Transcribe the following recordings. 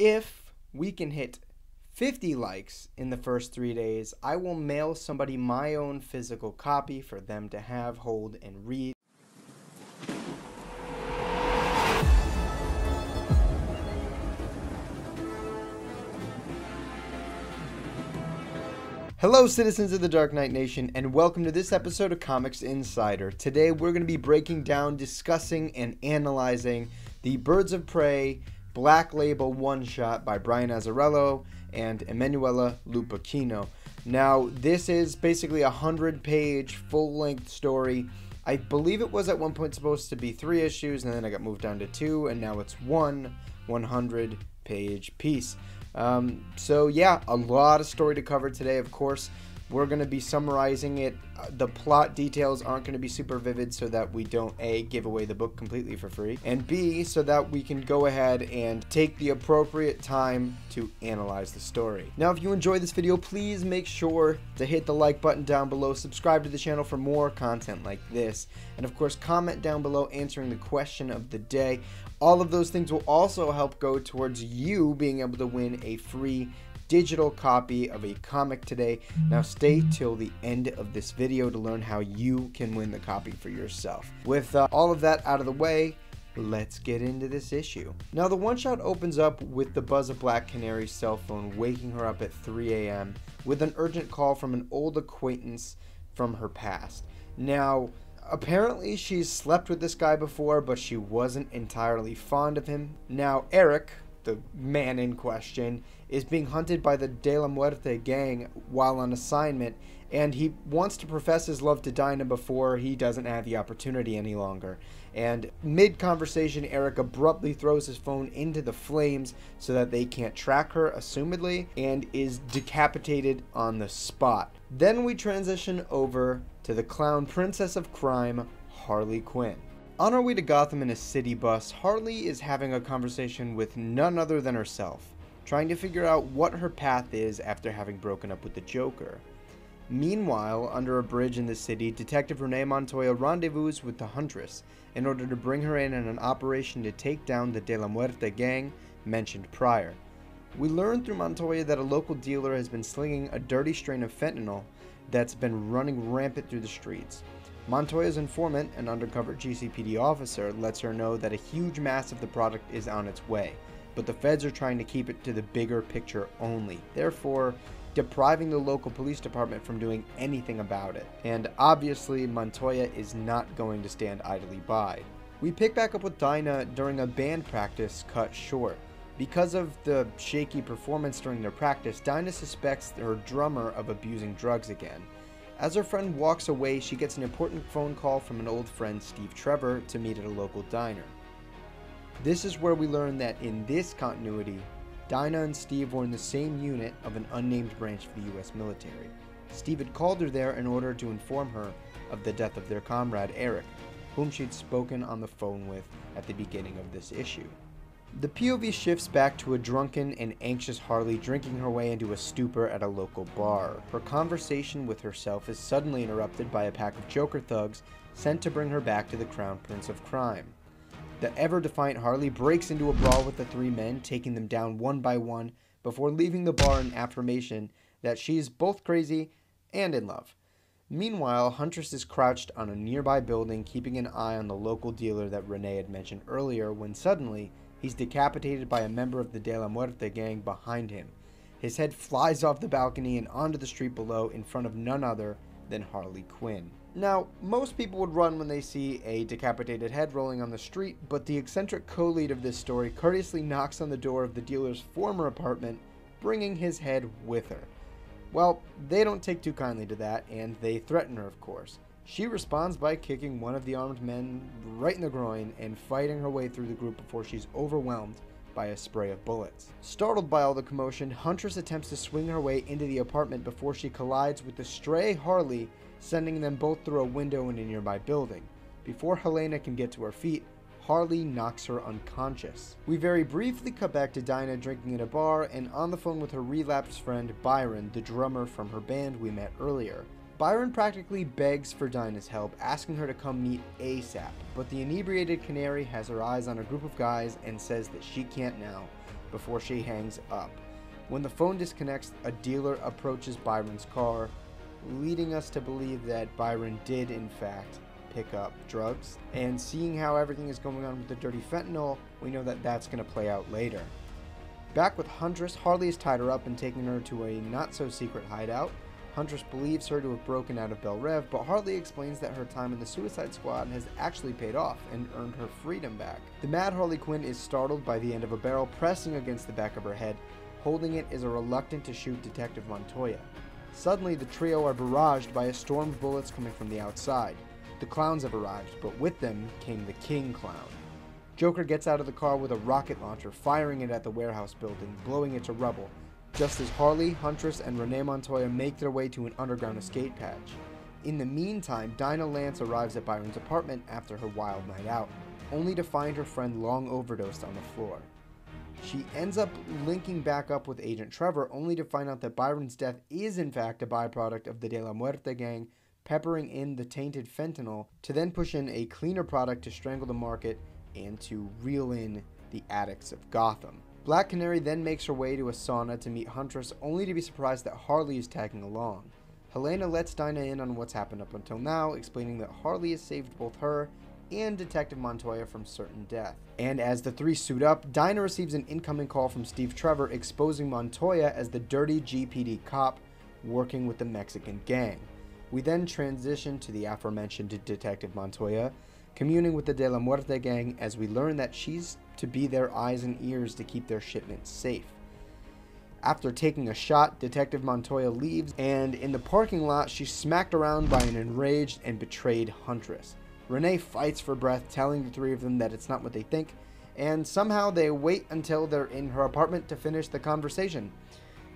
If we can hit 50 likes in the first 3 days, I will mail somebody my own physical copy for them to have, hold, and read. Hello citizens of the Dark Knight Nation, and welcome to this episode of Comics Insider. Today we're going to be breaking down, discussing, and analyzing the Birds of Prey Black Label one-shot by Brian Azzarello and Emanuela Lupacchino. Now, this is basically a 100-page full-length story. I believe it was at one point supposed to be 3 issues, and then I got moved down to 2, and now it's one 100-page piece. So yeah, a lot of story to cover today. Of course, we're going to be summarizing it. The plot details aren't going to be super vivid so that we don't A, give away the book completely for free, and B, so that we can go ahead and take the appropriate time to analyze the story. Now, if you enjoyed this video, please make sure to hit the like button down below, subscribe to the channel for more content like this, and of course, comment down below answering the question of the day. All of those things will also help go towards you being able to win a free digital copy of a comic today. Now stay till the end of this video to learn how you can win the copy for yourself. With all of that out of the way, let's get into this issue. Now the one-shot opens up with the buzz of Black Canary's cell phone waking her up at 3 a.m. with an urgent call from an old acquaintance from her past. Now, apparently she's slept with this guy before, but she wasn't entirely fond of him. Now Eric, the man in question, is being hunted by the De La Muerte gang while on assignment, and he wants to profess his love to Dinah before he doesn't have the opportunity any longer. And mid-conversation, Eric abruptly throws his phone into the flames so that they can't track her, assumedly, and is decapitated on the spot. Then we transition over to the clown princess of crime, Harley Quinn. On our way to Gotham in a city bus, Harley is having a conversation with none other than herself, trying to figure out what her path is after having broken up with the Joker. Meanwhile, under a bridge in the city, Detective Renee Montoya rendezvous with the Huntress in order to bring her in on an operation to take down the De La Muerte gang mentioned prior. We learn through Montoya that a local dealer has been slinging a dirty strain of fentanyl that's been running rampant through the streets. Montoya's informant, an undercover GCPD officer, lets her know that a huge mass of the product is on its way, but the feds are trying to keep it to the bigger picture only, therefore depriving the local police department from doing anything about it. And obviously Montoya is not going to stand idly by. We pick back up with Dinah during a band practice cut short. Because of the shaky performance during their practice, Dinah suspects her drummer of abusing drugs again. As her friend walks away, she gets an important phone call from an old friend, Steve Trevor, to meet at a local diner. This is where we learn that in this continuity, Dinah and Steve were in the same unit of an unnamed branch of the US military. Steve had called her there in order to inform her of the death of their comrade Eric, whom she'd spoken on the phone with at the beginning of this issue. The POV shifts back to a drunken and anxious Harley drinking her way into a stupor at a local bar. Her conversation with herself is suddenly interrupted by a pack of Joker thugs sent to bring her back to the Crown Prince of Crime. The ever-defiant Harley breaks into a brawl with the 3 men, taking them down one by one before leaving the bar in affirmation that she's both crazy and in love. Meanwhile, Huntress is crouched on a nearby building, keeping an eye on the local dealer that Renee had mentioned earlier, when suddenly he's decapitated by a member of the De La Muerte gang behind him. His head flies off the balcony and onto the street below in front of none other than Harley Quinn. Now, most people would run when they see a decapitated head rolling on the street, but the eccentric co-lead of this story courteously knocks on the door of the dealer's former apartment, bringing his head with her. Well, they don't take too kindly to that, and they threaten her, of course. She responds by kicking one of the armed men right in the groin and fighting her way through the group before she's overwhelmed by a spray of bullets. Startled by all the commotion, Huntress attempts to swing her way into the apartment before she collides with the stray Harley, sending them both through a window in a nearby building. Before Helena can get to her feet, Harley knocks her unconscious. We very briefly cut back to Dinah drinking in a bar and on the phone with her relapsed friend Byron, the drummer from her band we met earlier. Byron practically begs for Dinah's help, asking her to come meet ASAP, but the inebriated Canary has her eyes on a group of guys and says that she can't now, before she hangs up. When the phone disconnects, a dealer approaches Byron's car, leading us to believe that Byron did in fact pick up drugs. And seeing how everything is going on with the dirty fentanyl, we know that that's going to play out later. Back with Huntress, Harley has tied her up and taken her to a not-so-secret hideout. Huntress believes her to have broken out of Belle Reve, but Harley explains that her time in the Suicide Squad has actually paid off and earned her freedom back. The mad Harley Quinn is startled by the end of a barrel pressing against the back of her head. Holding it is a reluctant-to-shoot Detective Montoya. Suddenly, the trio are barraged by a storm of bullets coming from the outside. The clowns have arrived, but with them came the King Clown. Joker gets out of the car with a rocket launcher, firing it at the warehouse building, blowing it to rubble, just as Harley, Huntress, and Renee Montoya make their way to an underground escape hatch. In the meantime, Dinah Lance arrives at Byron's apartment after her wild night out, only to find her friend long overdosed on the floor. She ends up linking back up with Agent Trevor, only to find out that Byron's death is in fact a byproduct of the De La Muerte gang peppering in the tainted fentanyl to then push in a cleaner product to strangle the market and to reel in the addicts of Gotham. Black Canary then makes her way to a sauna to meet Huntress, only to be surprised that Harley is tagging along. Helena lets Dinah in on what's happened up until now, explaining that Harley has saved both her and Detective Montoya from certain death. And as the three suit up, Dinah receives an incoming call from Steve Trevor exposing Montoya as the dirty GPD cop working with the Mexican gang. We then transition to the aforementioned Detective Montoya, communing with the De La Muerte gang as we learn that she's to be their eyes and ears to keep their shipments safe. After taking a shot, Detective Montoya leaves, and in the parking lot, she's smacked around by an enraged and betrayed Huntress. Renee fights for breath, telling the three of them that it's not what they think, and somehow they wait until they're in her apartment to finish the conversation.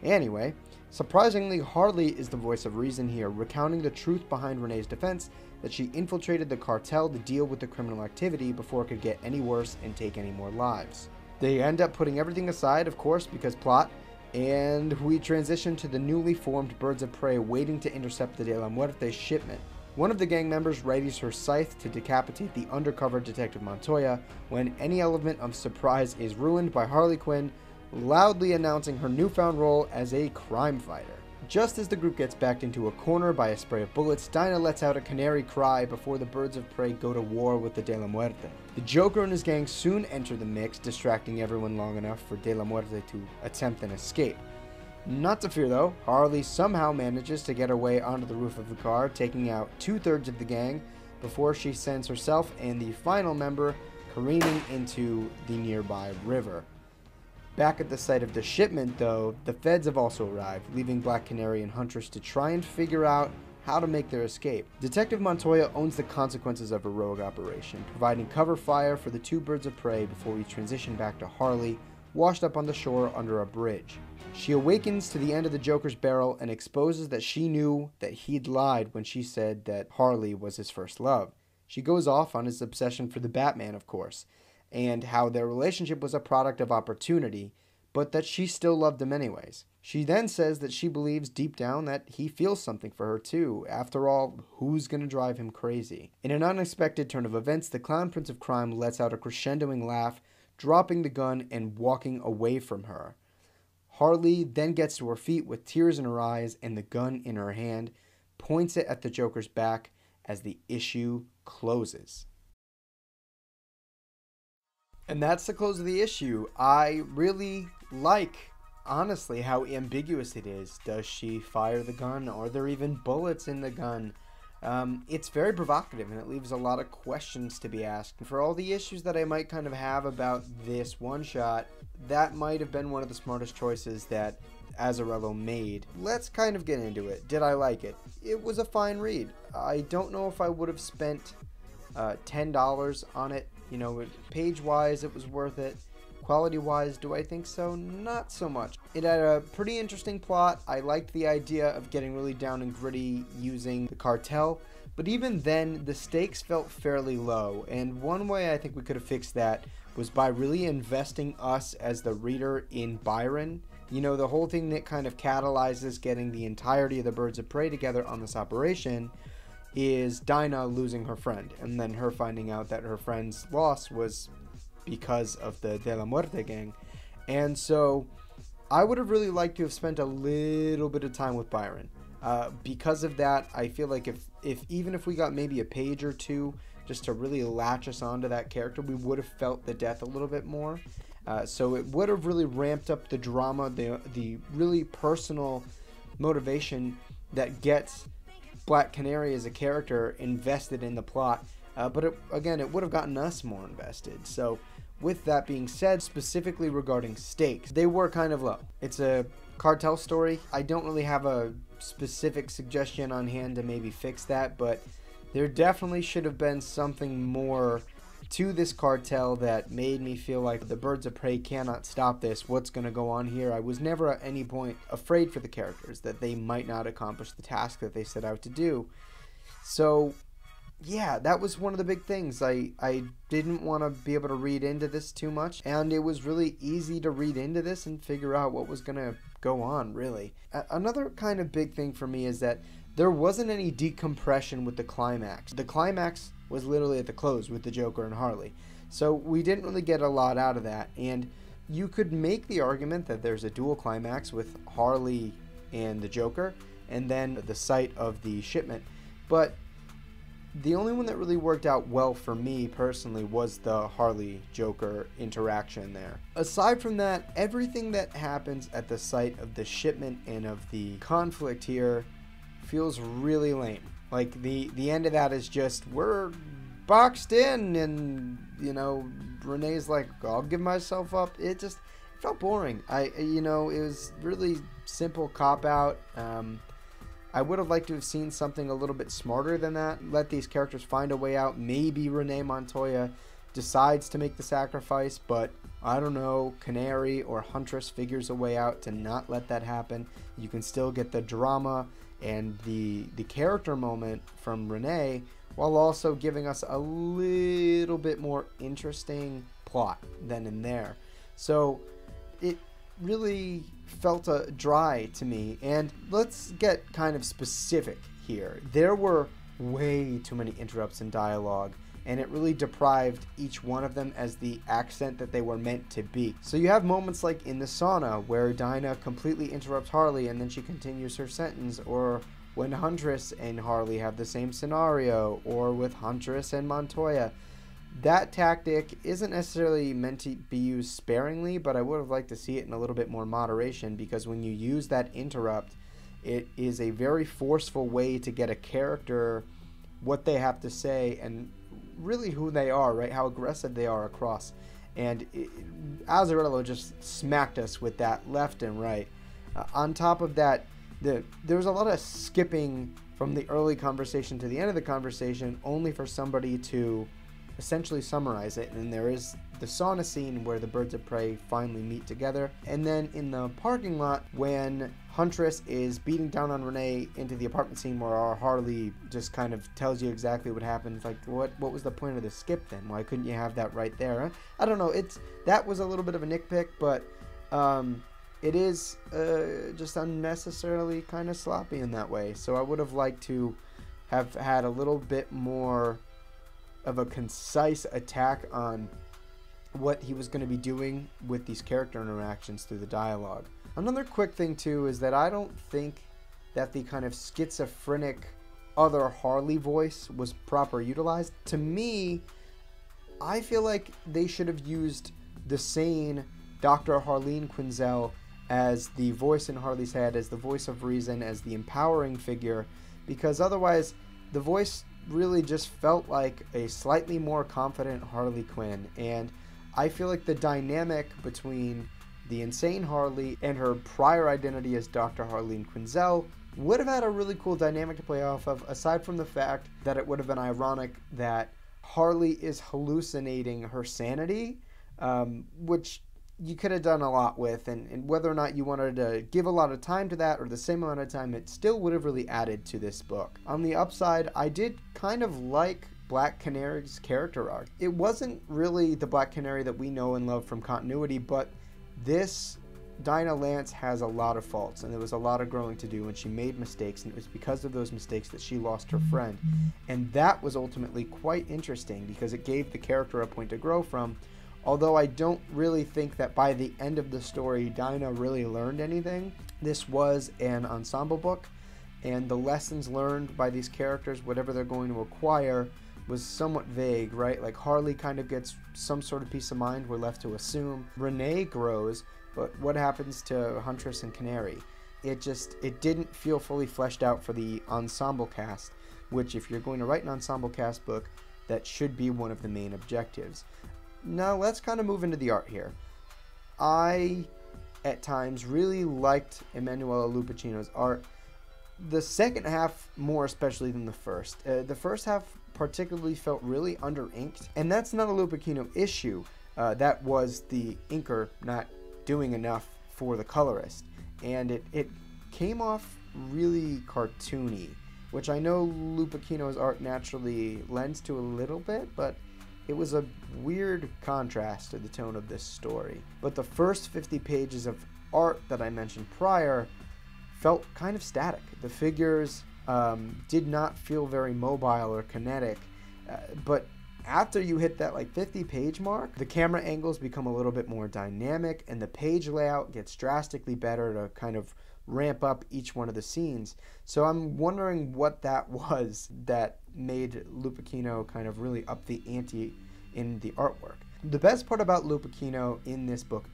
Anyway, surprisingly, Harley is the voice of reason here, recounting the truth behind Renee's defense, that she infiltrated the cartel to deal with the criminal activity before it could get any worse and take any more lives. They end up putting everything aside, of course, because plot, and we transition to the newly formed Birds of Prey waiting to intercept the De La Muerte shipment. One of the gang members readies her scythe to decapitate the undercover Detective Montoya when any element of surprise is ruined by Harley Quinn loudly announcing her newfound role as a crime fighter. Just as the group gets backed into a corner by a spray of bullets, Dinah lets out a canary cry before the Birds of Prey go to war with the De La Muerte. The Joker and his gang soon enter the mix, distracting everyone long enough for De La Muerte to attempt an escape. Not to fear though, Harley somehow manages to get her way onto the roof of the car, taking out 2/3 of the gang before she sends herself and the final member careening into the nearby river. Back at the site of the shipment though, the feds have also arrived, leaving Black Canary and Huntress to try and figure out how to make their escape. Detective Montoya owns the consequences of a rogue operation, providing cover fire for the two Birds of Prey before we transition back to Harley, washed up on the shore under a bridge. She awakens to the end of the Joker's barrel and exposes that she knew that he'd lied when she said that Harley was his first love. She goes off on his obsession for the Batman, of course, and how their relationship was a product of opportunity, but that she still loved him anyways. She then says that she believes deep down that he feels something for her too. After all, who's gonna drive him crazy? In an unexpected turn of events, the Clown Prince of Crime lets out a crescendoing laugh, dropping the gun and walking away from her. Harley then gets to her feet with tears in her eyes and the gun in her hand, points it at the Joker's back as the issue closes. And that's the close of the issue. I really like, honestly, how ambiguous it is. Does she fire the gun? Are there even bullets in the gun? It's very provocative, and it leaves a lot of questions to be asked. For all the issues that I might kind of have about this one-shot, that might have been one of the smartest choices that Azzarello made. Let's kind of get into it. Did I like it? It was a fine read. I don't know if I would have spent $10 on it. You know, page-wise, it was worth it. Quality-wise, do I think so? Not so much. It had a pretty interesting plot. I liked the idea of getting really down and gritty using the cartel, but even then, the stakes felt fairly low, and one way I think we could have fixed that was by really investing us as the reader in Byron. You know, the whole thing that kind of catalyzes getting the entirety of the Birds of Prey together on this operation is Dinah losing her friend, and then her finding out that her friend's loss was because of the De La Muerte gang. And so I would have really liked to have spent a little bit of time with Byron. Because of that, I feel like if even if we got maybe a page or two just to really latch us onto that character, we would have felt the death a little bit more. So it would have really ramped up the drama, the really personal motivation that gets Black Canary as a character invested in the plot. But it would have gotten us more invested. So with that being said, specifically regarding stakes, they were kind of low. It's a cartel story. I don't really have a specific suggestion on hand to maybe fix that, but there definitely should have been something more to this cartel that made me feel like the Birds of Prey cannot stop this. What's going to go on here? I was never at any point afraid for the characters that they might not accomplish the task that they set out to do. So yeah, that was one of the big things. I didn't want to be able to read into this too much, and it was really easy to read into this and figure out what was going to go on, really. Another kind of big thing for me is that there wasn't any decompression with the climax. The climax was literally at the close with the Joker and Harley. So we didn't really get a lot out of that, and you could make the argument that there's a dual climax with Harley and the Joker, and then the site of the shipment. But the only one that really worked out well for me personally was the Harley-Joker interaction there. Aside from that, everything that happens at the site of the shipment and of the conflict here feels really lame. Like, the end of that is just, we're boxed in, and, you know, Renee's like, I'll give myself up. It felt boring. It was really simple cop-out. I would have liked to have seen something a little bit smarter than that. Let these characters find a way out. Maybe Renee Montoya decides to make the sacrifice, but I don't know, Canary or Huntress figures a way out to not let that happen. You can still get the drama and the character moment from Renee, while also giving us a little bit more interesting plot than in there. So it really felt dry to me. And let's get kind of specific here. There were way too many interrupts in dialogue, and it really deprived each one of them as the accent that they were meant to be. So you have moments like in the sauna where Dinah completely interrupts Harley and then she continues her sentence, or when Huntress and Harley have the same scenario, or with Huntress and Montoya. That tactic isn't necessarily meant to be used sparingly, but I would have liked to see it in a little bit more moderation, because when you use that interrupt, it is a very forceful way to get a character what they have to say and really who they are, right? How aggressive they are across. And Azzarello just smacked us with that left and right. On top of that, there was a lot of skipping from the early conversation to the end of the conversation, only for somebody to essentially summarize it. And there is the sauna scene where the Birds of Prey finally meet together, and then in the parking lot when Huntress is beating down on Renee into the apartment scene where our Harley just kind of tells you exactly what happened. It's like, what was the point of the skip then? Why couldn't you have that right there? I don't know. That was a little bit of a nitpick, but it is just unnecessarily kind of sloppy in that way. So I would have liked to have had a little bit more of a concise attack on what he was going to be doing with these character interactions through the dialogue. Another quick thing too is that I don't think that the kind of schizophrenic other Harley voice was proper utilized. To me, I feel like they should have used the sane Dr. Harleen Quinzel as the voice in Harley's head, as the voice of reason, as the empowering figure, because otherwise the voice really just felt like a slightly more confident Harley Quinn. And I feel like the dynamic between the insane Harley and her prior identity as Dr. Harleen Quinzel would have had a really cool dynamic to play off of, aside from the fact that it would have been ironic that Harley is hallucinating her sanity, which you could have done a lot with, and whether or not you wanted to give a lot of time to that or the same amount of time, it still would have really added to this book. On the upside, I did kind of like Black Canary's character arc. It wasn't really the Black Canary that we know and love from continuity, but this Dinah Lance has a lot of faults, and there was a lot of growing to do, and she made mistakes, and it was because of those mistakes that she lost her friend. And that was ultimately quite interesting, because it gave the character a point to grow from, Although I don't really think that by the end of the story, Dinah really learned anything. This was an ensemble book, and the lessons learned by these characters, whatever they're going to acquire, was somewhat vague, right? Like Harley kind of gets some sort of peace of mind, we're left to assume. Renee grows, but what happens to Huntress and Canary? It didn't feel fully fleshed out for the ensemble cast, which if you're going to write an ensemble cast book, that should be one of the main objectives. Now let's kind of move into the art here. I, at times, really liked Emanuela Lupacchino's art. The second half more especially than the first. The first half particularly felt really under-inked, and that's not a Lupacchino issue. That was the inker not doing enough for the colorist. And it came off really cartoony, which I know Lupacchino's art naturally lends to a little bit, but it was a weird contrast to the tone of this story. But the first 50 pages of art that I mentioned prior felt kind of static. The figures did not feel very mobile or kinetic, but after you hit that like 50 page mark, the camera angles become a little bit more dynamic and the page layout gets drastically better to kind of ramp up each one of the scenes. So I'm wondering what that was that made Lupacchino kind of really up the ante in the artwork. The best part about Lupacchino in this book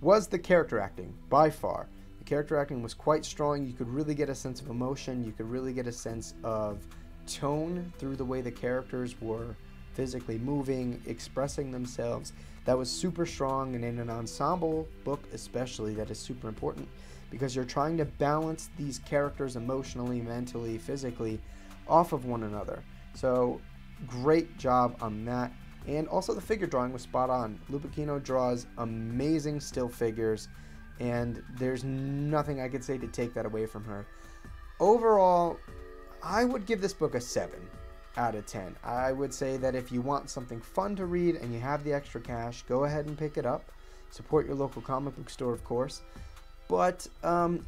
was the character acting, by far. The character acting was quite strong. You could really get a sense of emotion. You could really get a sense of tone through the way the characters were physically moving, expressing themselves. That was super strong, and in an ensemble book especially, that is super important because you're trying to balance these characters emotionally, mentally, physically off of one another. So great job on that. And also the figure drawing was spot on. Lupacchino draws amazing still figures, and there's nothing I could say to take that away from her. Overall, I would give this book a 7 out of 10. I would say that if you want something fun to read and you have the extra cash, go ahead and pick it up. Support your local comic book store, of course. But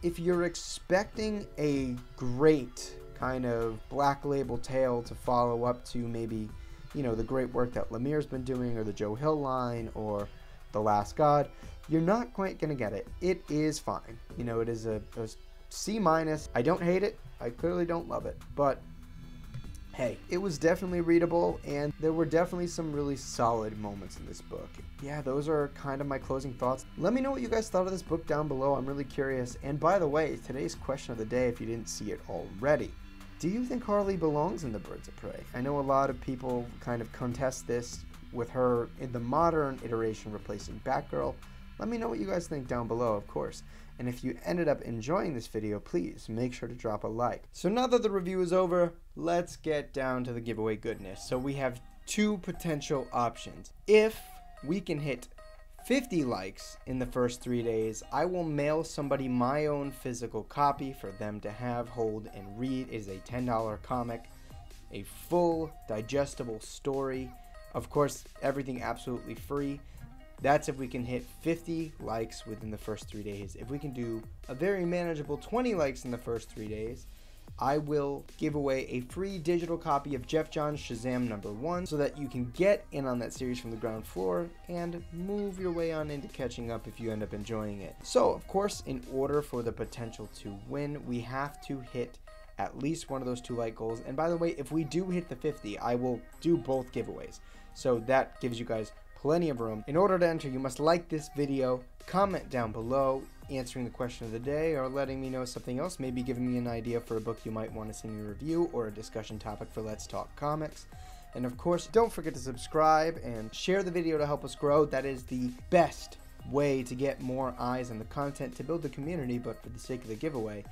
if you're expecting a great kind of black label tale to follow up to maybe, you know, the great work that Lemire's been doing, or the Joe Hill line, or The Last God, you're not quite gonna get it. It is fine. You know, it is a C-. I don't hate it. I clearly don't love it. But hey, it was definitely readable, and there were definitely some really solid moments in this book. Yeah, those are kind of my closing thoughts. Let me know what you guys thought of this book down below. I'm really curious. And by the way, today's question of the day, if you didn't see it already, do you think Harley belongs in the Birds of Prey? I know a lot of people kind of contest this with her in the modern iteration replacing Batgirl. Let me know what you guys think down below, of course. And if you ended up enjoying this video, please make sure to drop a like. So now that the review is over, let's get down to the giveaway goodness. So we have two potential options. If we can hit 50 likes in the first 3 days, I will mail somebody my own physical copy for them to have, hold, and read. It is a $10 comic, a full digestible story. Of course, everything absolutely free. That's if we can hit 50 likes within the first 3 days. If we can do a very manageable 20 likes in the first 3 days, I will give away a free digital copy of Jeff Johns' Shazam #1 so that you can get in on that series from the ground floor and move your way on into catching up if you end up enjoying it. So, of course, in order for the potential to win, we have to hit at least one of those 2 like goals. And by the way, if we do hit the 50, I will do both giveaways. So that gives you guys plenty of room. In order to enter, you must like this video, comment down below answering the question of the day, or letting me know something else, maybe giving me an idea for a book you might want to see me review, or a discussion topic for Let's Talk Comics. And of course, don't forget to subscribe and share the video to help us grow. That is the best way to get more eyes on the content, to build the community, but for the sake of the giveaway,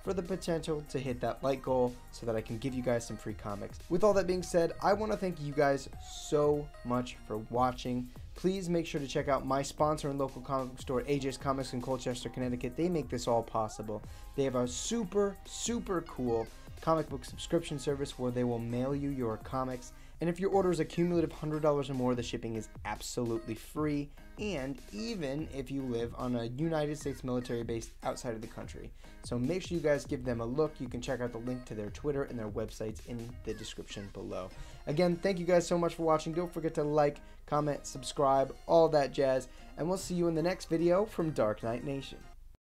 for the potential to hit that like goal so that I can give you guys some free comics. With all that being said, I want to thank you guys so much for watching. Please make sure to check out my sponsor and local comic book store, AJ's Comics in Colchester, Connecticut. They make this all possible. They have a super, super cool comic book subscription service where they will mail you your comics. And if your order is a cumulative $100 or more, the shipping is absolutely free. and even if you live on a United States military base outside of the country. So make sure you guys give them a look. You can check out the link to their Twitter and their websites in the description below. Again, thank you guys so much for watching. Don't forget to like, comment, subscribe, all that jazz, and we'll see you in the next video from Dark Knight Nation.